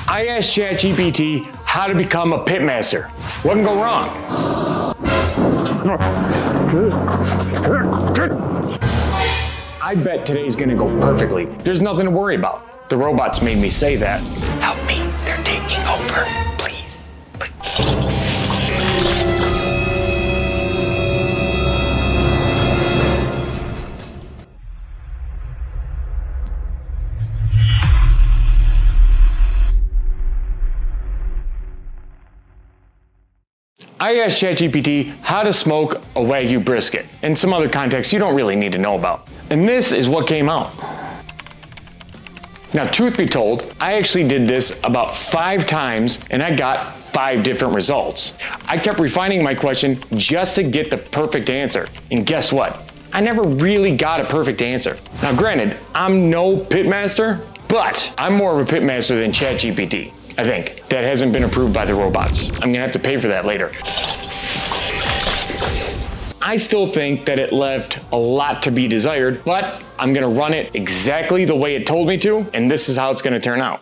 I asked Chatgpt how to become a pitmaster. What can go wrong? I bet today's gonna go perfectly. There's nothing to worry about. The robots made me say that. Help me, they're taking over. Please. I asked Chatgpt how to smoke a Wagyu brisket and some other context you don't really need to know about. And this is what came out. Now, truth be told, I actually did this about 5 times and I got 5 different results. I kept refining my question just to get the perfect answer. And guess what? I never really got a perfect answer. Now, granted, I'm no pitmaster, but I'm more of a pitmaster than Chatgpt. I think. That hasn't been approved by the robots. I'm gonna have to pay for that later. I still think that it left a lot to be desired, but I'm gonna run it exactly the way it told me to, and this is how it's gonna turn out.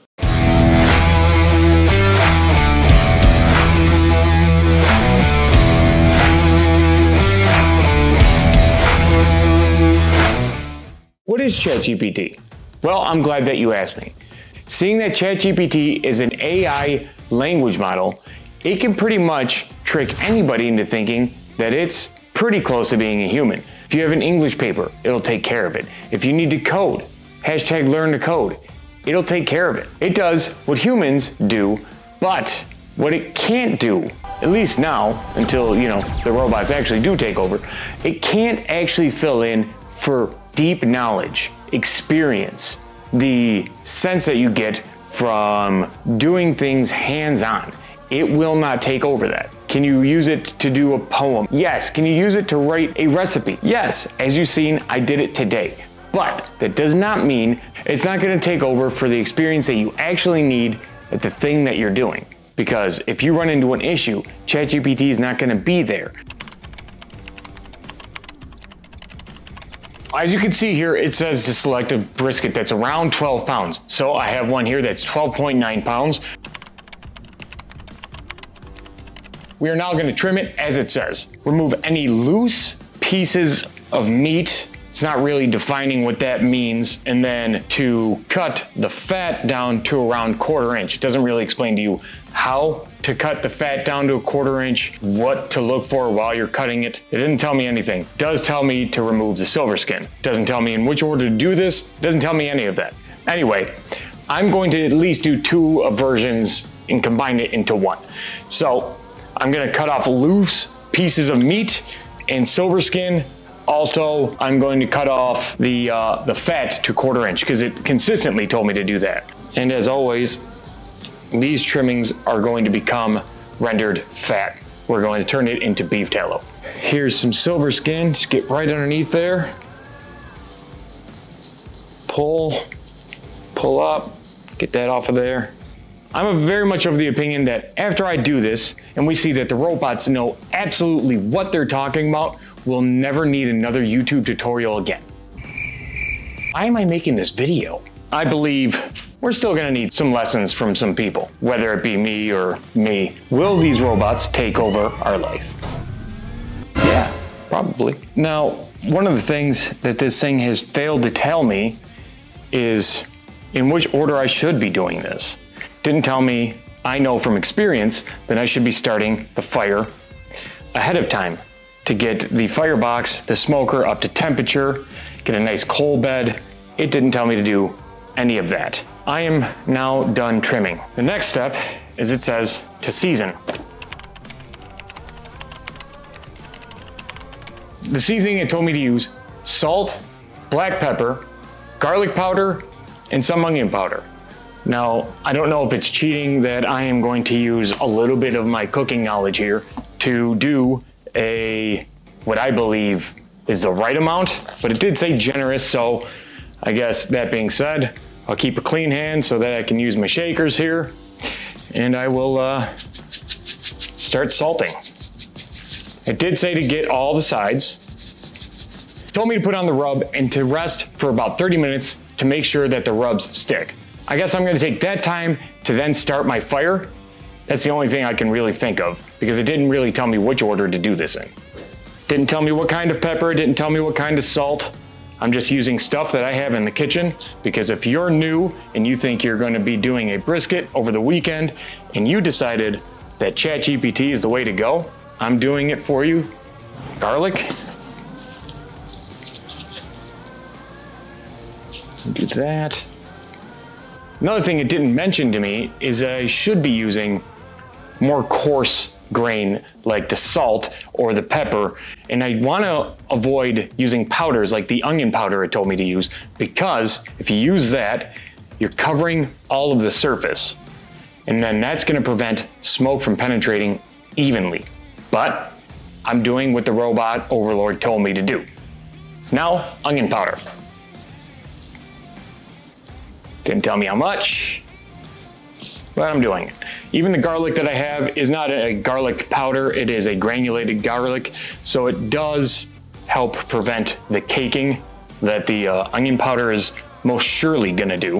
What is Chatgpt? Well, I'm glad that you asked me. Seeing that Chatgpt is an AI language model, it can pretty much trick anybody into thinking that it's pretty close to being a human. If you have an English paper, it'll take care of it. If you need to code, #learn to code, it'll take care of it. It does what humans do, but what it can't do, at least now, until the robots actually do take over, it can't actually fill in for deep knowledge, experience, the sense that you get from doing things hands-on. It will not take over that. Can you use it to do a poem? Yes. Can you use it to write a recipe? Yes. As you've seen, I did it today. But that does not mean it's not gonna take over for the experience that you actually need at the thing that you're doing. Because if you run into an issue, Chatgpt is not gonna be there. As you can see here, it says to select a brisket that's around 12 pounds. So I have one here that's 12.9 pounds. We are now gonna trim it as it says. Remove any loose pieces of meat. It's not really defining what that means. And then to cut the fat down to around 1/4 inch. It doesn't really explain to you how to cut the fat down to 1/4 inch, what to look for while you're cutting it. It didn't tell me anything. It does tell me to remove the silver skin. It doesn't tell me in which order to do this. It doesn't tell me any of that. Anyway, I'm going to at least do 2 versions and combine it into one. So I'm gonna cut off loose pieces of meat and silver skin. Also, I'm going to cut off the fat to 1/4 inch because it consistently told me to do that. And as always, these trimmings are going to become rendered fat. We're going to turn it into beef tallow. Here's some silver skin, just get right underneath there. Pull up, get that off of there. I'm very much of the opinion that after I do this, and we see that the robots know absolutely what they're talking about, we'll never need another YouTube tutorial again. Why am I making this video? I believe we're still gonna need some lessons from some people, whether it be me or me. Will these robots take over our life? Yeah, probably. Now, one of the things that this thing has failed to tell me is in which order I should be doing this. Didn't tell me, I know from experience, that I should be starting the fire ahead of time to get the firebox, the smoker up to temperature, get a nice coal bed. It didn't tell me to do any of that. I am now done trimming. The next step is it says to season. The seasoning it told me to use salt, black pepper, garlic powder, and some onion powder. Now, I don't know if it's cheating that I am going to use a little bit of my cooking knowledge here to do what I believe is the right amount, but it did say generous, so I guess that being said, I'll keep a clean hand so that I can use my shakers here, and I will start salting. It did say to get all the sides. It told me to put on the rub and to rest for about 30 minutes to make sure that the rubs stick. I guess I'm gonna take that time to then start my fire, that's the only thing I can really think of, because it didn't really tell me which order to do this in. Didn't tell me what kind of pepper, didn't tell me what kind of salt. I'm just using stuff that I have in the kitchen, because if you're new and you think you're going to be doing a brisket over the weekend and you decided that Chatgpt is the way to go, I'm doing it for you. Garlic. Do that. Another thing it didn't mention to me is I should be using more coarse grain like the salt or the pepper, and I want to avoid using powders like the onion powder it told me to use, because if you use that, you're covering all of the surface, and then that's going to prevent smoke from penetrating evenly. But I'm doing what the robot overlord told me to do. Now, onion powder. Didn't tell me how much, but I'm doing it. Even the garlic that I have is not a garlic powder, it is a granulated garlic, so it does help prevent the caking that the onion powder is most surely gonna do.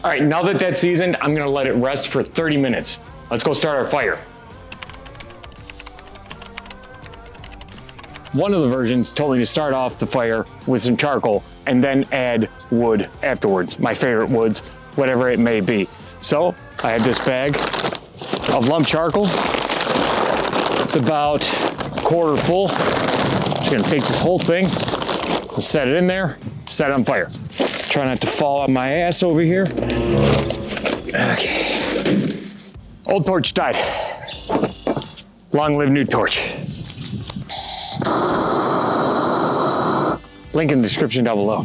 All right, now that that's seasoned, I'm gonna let it rest for 30 minutes. Let's go start our fire. One of the versions told me to start off the fire with some charcoal and then add wood afterwards, my favorite woods, whatever it may be. So I have this bag of lump charcoal. It's about a quarter full. Just gonna take this whole thing and set it in there, set it on fire. Try not to fall on my ass over here. Okay. Old torch died. Long live new torch. Link in the description down below.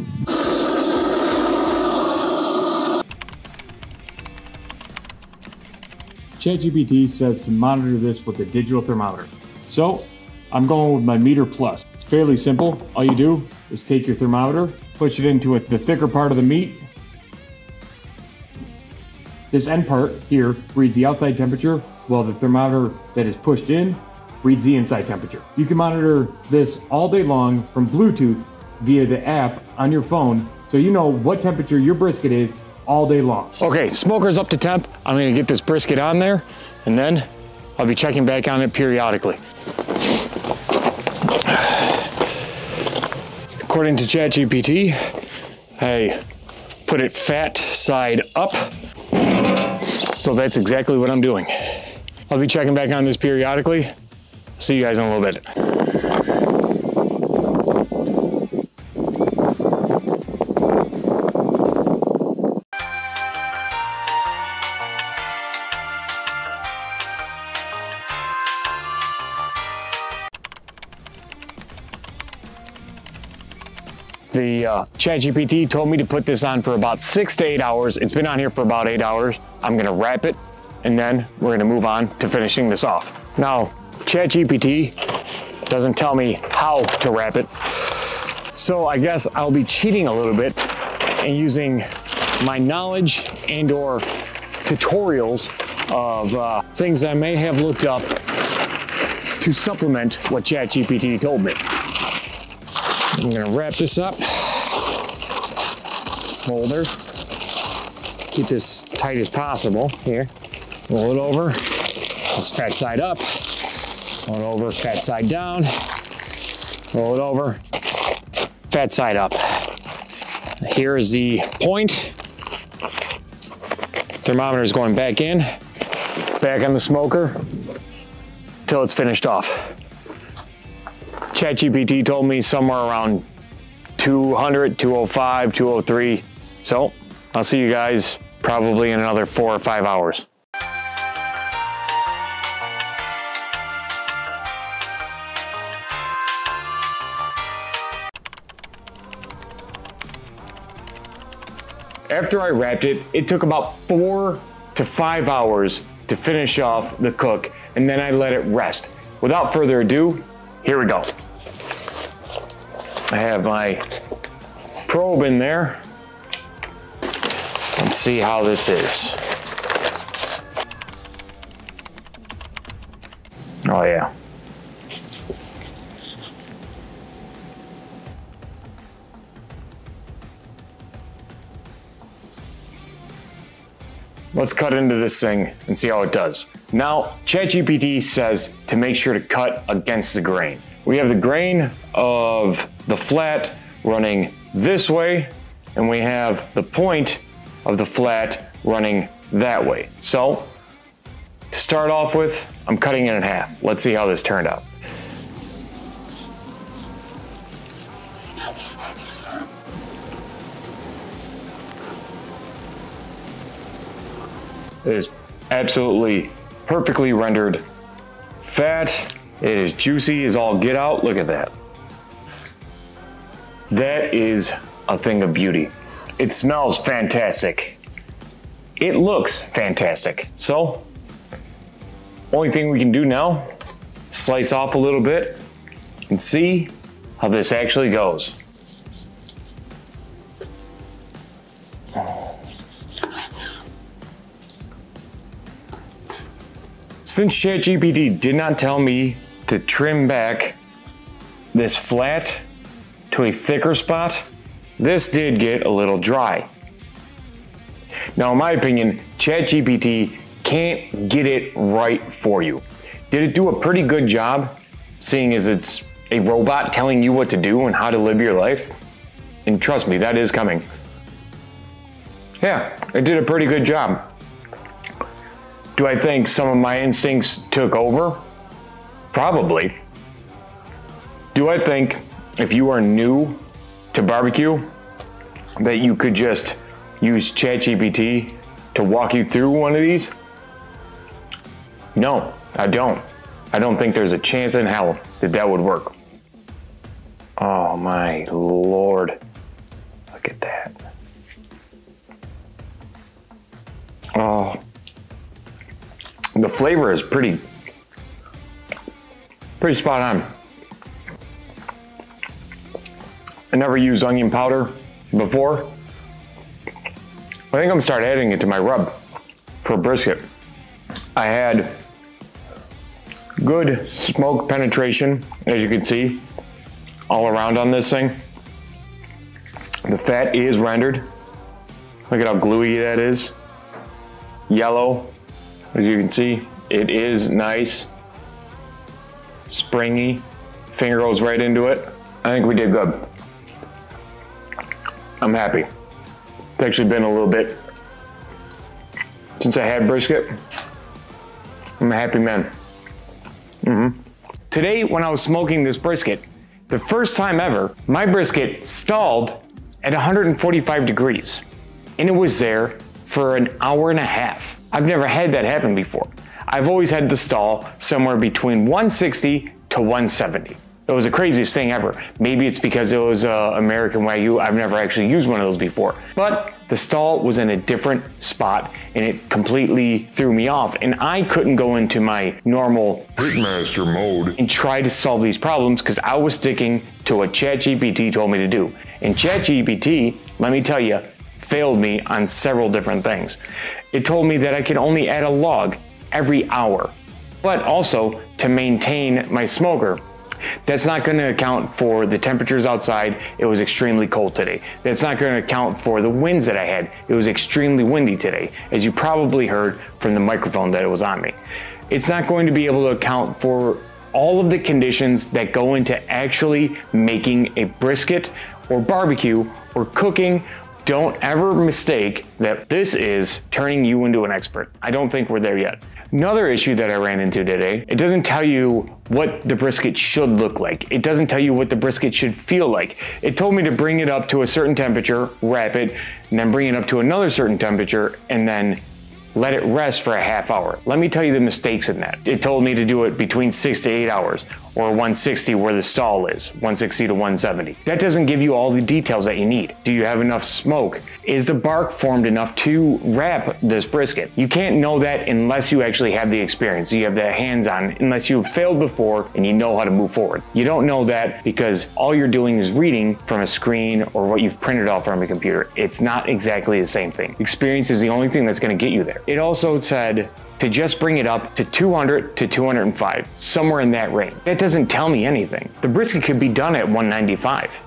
Chatgpt says to monitor this with a digital thermometer. So I'm going with my meter plus. It's fairly simple. All you do is take your thermometer, push it into the thicker part of the meat. This end part here reads the outside temperature, while the thermometer that is pushed in reads the inside temperature. You can monitor this all day long from Bluetooth via the app on your phone, so you know what temperature your brisket is all day long. Okay, smoker's up to temp. I'm gonna get this brisket on there, and then I'll be checking back on it periodically. According to Chatgpt, I put it fat side up, so that's exactly what I'm doing. I'll be checking back on this periodically. See you guys in a little bit. The Chatgpt told me to put this on for about 6 to 8 hours. It's been on here for about 8 hours. I'm gonna wrap it, and then we're gonna move on to finishing this off. Now, Chatgpt doesn't tell me how to wrap it, so I guess I'll be cheating a little bit and using my knowledge and or tutorials of things I may have looked up to supplement what Chatgpt told me. I'm gonna wrap this up, fold her, keep this tight as possible. Here, roll it over, it's fat side up, roll it over, fat side down, roll it over, fat side up. Here is the point. Thermometer is going back in, back on the smoker, till it's finished off. Chatgpt told me somewhere around 200, 205, 203. So I'll see you guys probably in another 4 or 5 hours. After I wrapped it, it took about 4 to 5 hours to finish off the cook, and then I let it rest. Without further ado, here we go. I have my probe in there. Let's see how this is. Oh yeah. let's cut into this thing and see how it does. Now, ChatGPT says to make sure to cut against the grain. We have the grain of the flat running this way, and we have the point of the flat running that way. So, to start off with, I'm cutting it in half. Let's see how this turned out. It is absolutely perfectly rendered fat. It is juicy as all get out. Look at that. That is a thing of beauty. It smells fantastic. It looks fantastic. So, only thing we can do now, slice off a little bit and see how this actually goes. Since ChatGPT did not tell me to trim back this flat to a thicker spot, this did get a little dry. Now, in my opinion, ChatGPT can't get it right for you. Did it do a pretty good job, seeing as it's a robot telling you what to do and how to live your life? And trust me, that is coming. Yeah, it did a pretty good job. Do I think some of my instincts took over? Probably. Do I think if you are new to barbecue that you could just use ChatGPT to walk you through one of these? No, I don't. I don't think there's a chance in hell that that would work. Oh my Lord. Look at that. Oh. The flavor is pretty spot on. I never used onion powder before. I think I'm gonna start adding it to my rub for brisket. I had good smoke penetration, as you can see, all around on this thing. The fat is rendered. Look at how gluey that is. Yellow. As you can see, it is nice, springy, finger goes right into it. I think we did good. I'm happy. It's actually been a little bit since I had brisket. I'm a happy man. Today, when I was smoking this brisket, the first time ever, my brisket stalled at 145 degrees, and it was there for an hour and a half. I've never had that happen before. I've always had to stall somewhere between 160 to 170. It was the craziest thing ever. Maybe it's because it was American Wagyu. I've never actually used one of those before. But the stall was in a different spot and it completely threw me off. And I couldn't go into my normal Pitmaster mode and try to solve these problems because I was sticking to what ChatGPT told me to do. And ChatGPT, let me tell you, failed me on several different things. It told me that I could only add a log every hour, but also to maintain my smoker. That's not going to account for the temperatures outside. It was extremely cold today. That's not going to account for the winds that I had. It was extremely windy today, as you probably heard from the microphone that it was on me. It's not going to be able to account for all of the conditions that go into actually making a brisket or barbecue or cooking. Don't ever mistake that this is turning you into an expert. I don't think we're there yet. Another issue that I ran into today, it doesn't tell you what the brisket should look like. It doesn't tell you what the brisket should feel like. It told me to bring it up to a certain temperature, wrap it, and then bring it up to another certain temperature, and then let it rest for a half hour. Let me tell you the mistakes in that. It told me to do it between 6 to 8 hours, or 160 where the stall is, 160 to 170. That doesn't give you all the details that you need. Do you have enough smoke? Is the bark formed enough to wrap this brisket? You can't know that unless you actually have the experience, you have the hands-on, unless you've failed before and you know how to move forward. You don't know that because all you're doing is reading from a screen or what you've printed off from a computer. It's not exactly the same thing. Experience is the only thing that's gonna get you there. It also said to just bring it up to 200 to 205, somewhere in that range. That doesn't tell me anything. The brisket could be done at 195.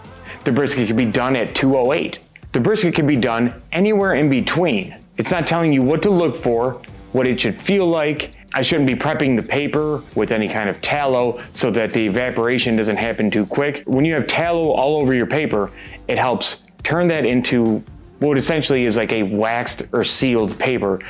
The brisket could be done at 208. The brisket could be done anywhere in between It's not telling you what to look for, what it should feel like. I shouldn't be prepping the paper with any kind of tallow so that the evaporation doesn't happen too quick. When you have tallow all over your paper, it helps turn that into what essentially is like a waxed or sealed paper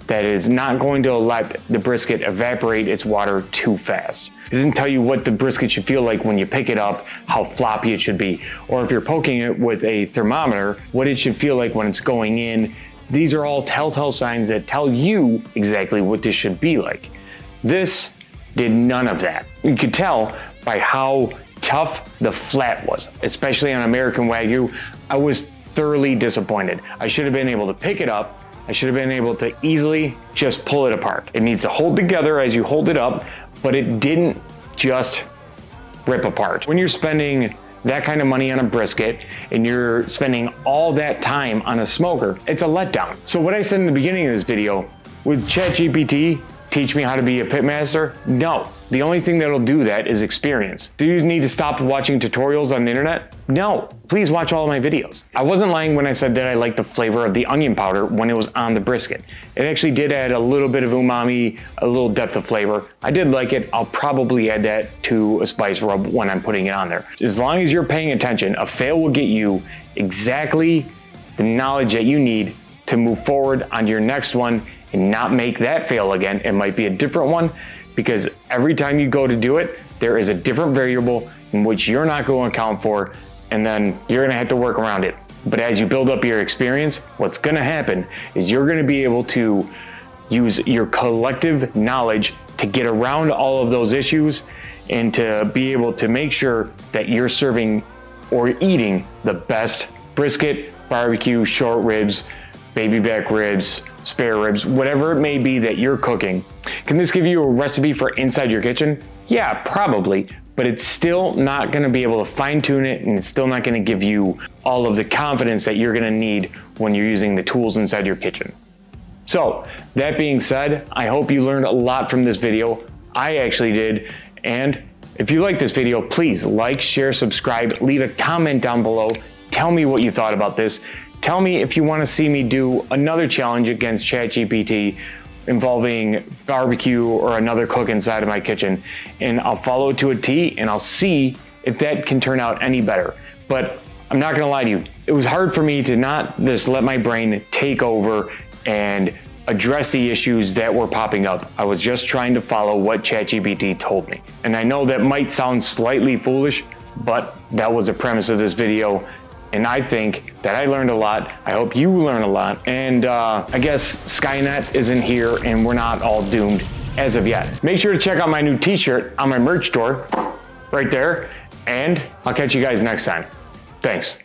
that is not going to let the brisket evaporate its water too fast. It doesn't tell you what the brisket should feel like when you pick it up, how floppy it should be, or if you're poking it with a thermometer, what it should feel like when it's going in. These are all telltale signs that tell you exactly what this should be like. This did none of that. You could tell by how tough the flat was, especially on American Wagyu. I was thoroughly disappointed. I should have been able to pick it up. I should have been able to easily just pull it apart. It needs to hold together as you hold it up, but it didn't just rip apart. When you're spending that kind of money on a brisket and you're spending all that time on a smoker, it's a letdown. So what I said in the beginning of this video, with Chatgpt, teach me how to be a pitmaster? No, the only thing that'll do that is experience. Do you need to stop watching tutorials on the internet? No, please watch all of my videos. I wasn't lying when I said that I liked the flavor of the onion powder when it was on the brisket. It actually did add a little bit of umami, a little depth of flavor. I did like it. I'll probably add that to a spice rub when I'm putting it on there. As long as you're paying attention, a fail will get you exactly the knowledge that you need to move forward on your next one and not make that fail again. It might be a different one because every time you go to do it, there is a different variable in which you're not going to account for, and then you're going to have to work around it. But as you build up your experience, what's going to happen is you're going to be able to use your collective knowledge to get around all of those issues and to be able to make sure that you're serving or eating the best brisket, barbecue, short ribs, baby back ribs, spare ribs, whatever it may be that you're cooking. Can this give you a recipe for inside your kitchen? Yeah, probably, but it's still not gonna be able to fine tune it, and it's still not gonna give you all of the confidence that you're gonna need when you're using the tools inside your kitchen. So, that being said, I hope you learned a lot from this video. I actually did, and if you like this video, please like, share, subscribe, leave a comment down below. Tell me what you thought about this. Tell me if you want to see me do another challenge against Chatgpt involving barbecue or another cook inside of my kitchen, and I'll follow it to a T, and I'll see if that can turn out any better. But I'm not gonna lie to you, it was hard for me to not just let my brain take over and address the issues that were popping up. I was just trying to follow what Chatgpt told me. And I know that might sound slightly foolish, but that was the premise of this video. And I think that I learned a lot. I hope you learn a lot. And I guess Skynet isn't here and we're not all doomed as of yet. Make sure to check out my new t-shirt on my merch store right there. And I'll catch you guys next time. Thanks.